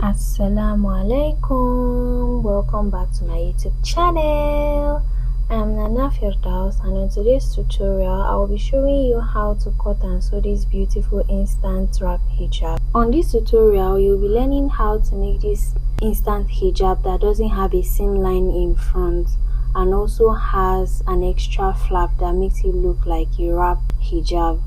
Assalamu alaikum, welcome back to my YouTube channel. I'm Nana Firdaus, and in today's tutorial I will be showing you how to cut and sew this beautiful instant wrap hijab. On this tutorial you'll be learning how to make this instant hijab that doesn't have a seam line in front and also has an extra flap that makes it look like a wrap hijab.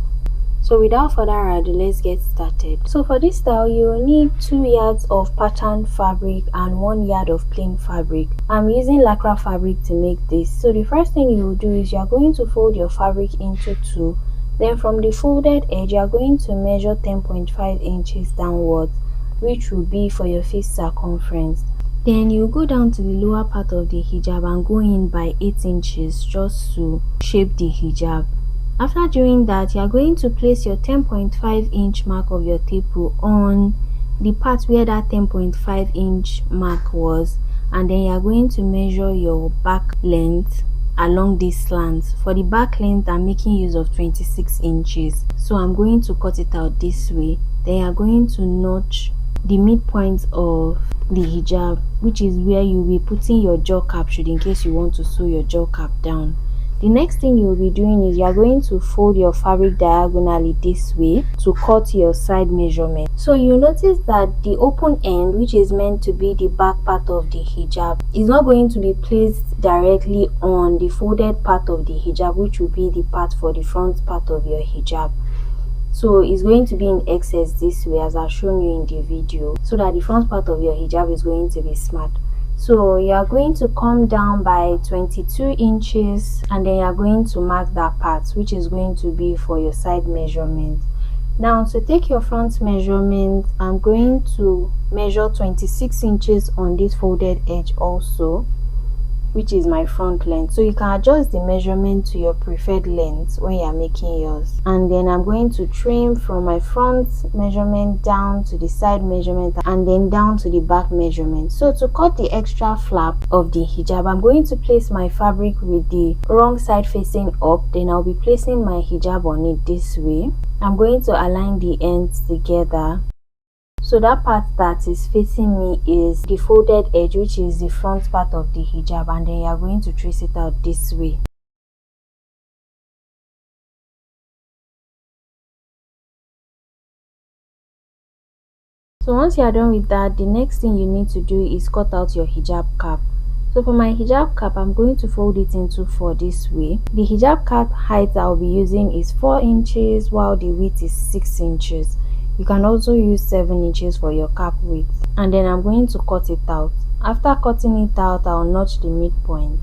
So without further ado, let's get started. So for this style, you will need 2 yards of patterned fabric and 1 yard of plain fabric. I'm using lycra fabric to make this. So the first thing you will do is you are going to fold your fabric into 2. Then from the folded edge, you are going to measure 10.5 inches downwards, which will be for your face circumference. Then you go down to the lower part of the hijab and go in by 8 inches just to shape the hijab. After doing that, you are going to place your 10.5 inch mark of your tape rule on the part where that 10.5 inch mark was, and then you are going to measure your back length along this slant. For the back length, I'm making use of 26 inches, so I'm going to cut it out this way. Then you are going to notch the midpoint of the hijab, which is where you'll be putting your jaw cap should in case you want to sew your jaw cap down. The next thing you will be doing is you are going to fold your fabric diagonally this way to cut your side measurement. So you notice that the open end, which is meant to be the back part of the hijab, is not going to be placed directly on the folded part of the hijab, which will be the part for the front part of your hijab. So it's going to be in excess this way, as I've shown you in the video, so that the front part of your hijab is going to be smart. So you are going to come down by 22 inches and then you are going to mark that part, which is going to be for your side measurement. Now to take your front measurement, I'm going to measure 26 inches on this folded edge also, which is my front length. So you can adjust the measurement to your preferred length when you are making yours. And then I'm going to trim from my front measurement down to the side measurement and then down to the back measurement. So to cut the extra flap of the hijab, I'm going to place my fabric with the wrong side facing up. Then I'll be placing my hijab on it this way. I'm going to align the ends together. So that part that is facing me is the folded edge, which is the front part of the hijab, and then you are going to trace it out this way. So once you are done with that, the next thing you need to do is cut out your hijab cap. So for my hijab cap, I'm going to fold it into 4 this way. The hijab cap height I'll be using is 4 inches while the width is 6 inches. You can also use 7 inches for your cap width. And then I'm going to cut it out. After cutting it out, I'll notch the midpoint.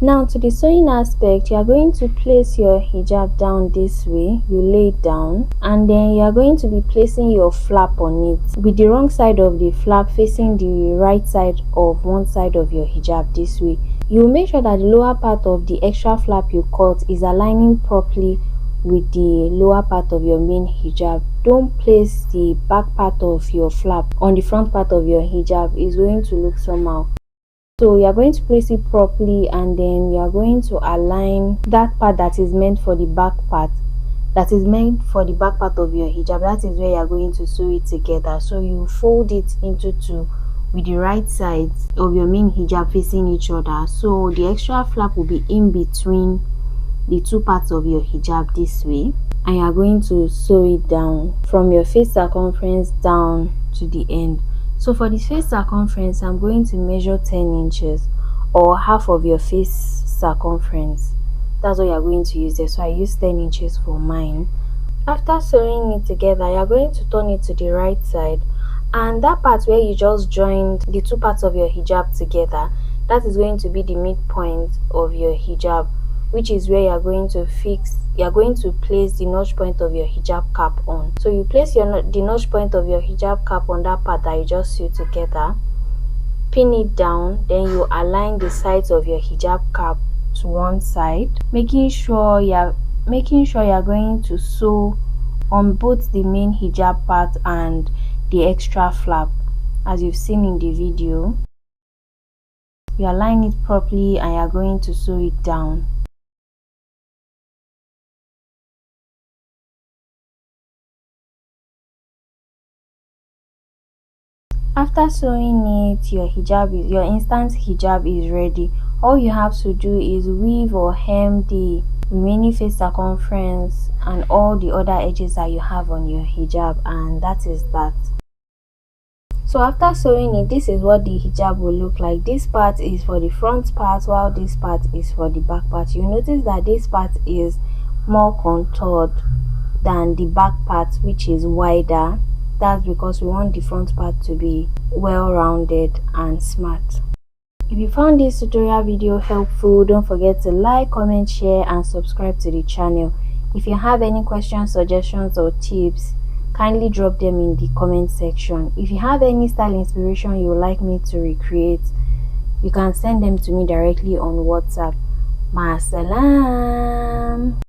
Now to the sewing aspect, you are going to place your hijab down this way. You lay it down and then you are going to be placing your flap on it with the wrong side of the flap facing the right side of one side of your hijab this way. You make sure that the lower part of the extra flap you cut is aligning properly with the lower part of your main hijab. Don't place the back part of your flap on the front part of your hijab. It's going to look somehow. So you are going to place it properly and then you are going to align that part that is meant for the back part, that is meant for the back part of your hijab. That is where you are going to sew it together. So you fold it into 2 with the right sides of your main hijab facing each other. So the extra flap will be in between the 2 parts of your hijab this way, and you are going to sew it down from your face circumference down to the end. So for the face circumference, I'm going to measure 10 inches or half of your face circumference. That's what you're going to use there. So I use 10 inches for mine. After sewing it together, you're going to turn it to the right side, and that part where you just joined the 2 parts of your hijab together, that is going to be the midpoint of your hijab, which is where you're going to place the notch point of your hijab cap on. So you place the notch point of your hijab cap on that part that you just sewed together, pin it down, then you align the sides of your hijab cap to one side, making sure you're going to sew on both the main hijab part and the extra flap, as you've seen in the video. You align it properly and you're going to sew it down. After sewing it, your instant hijab is ready. All you have to do is weave or hem the remaining face circumference and all the other edges that you have on your hijab, and that is that. So after sewing it, this is what the hijab will look like. This part is for the front part, while this part is for the back part. You notice that this part is more contoured than the back part, which is wider. That's because we want the front part to be well rounded and smart. If you found this tutorial video helpful, don't forget to like, comment, share and subscribe to the channel. If you have any questions, suggestions or tips, kindly drop them in the comment section. If you have any style inspiration you would like me to recreate, you can send them to me directly on WhatsApp. Ma salam.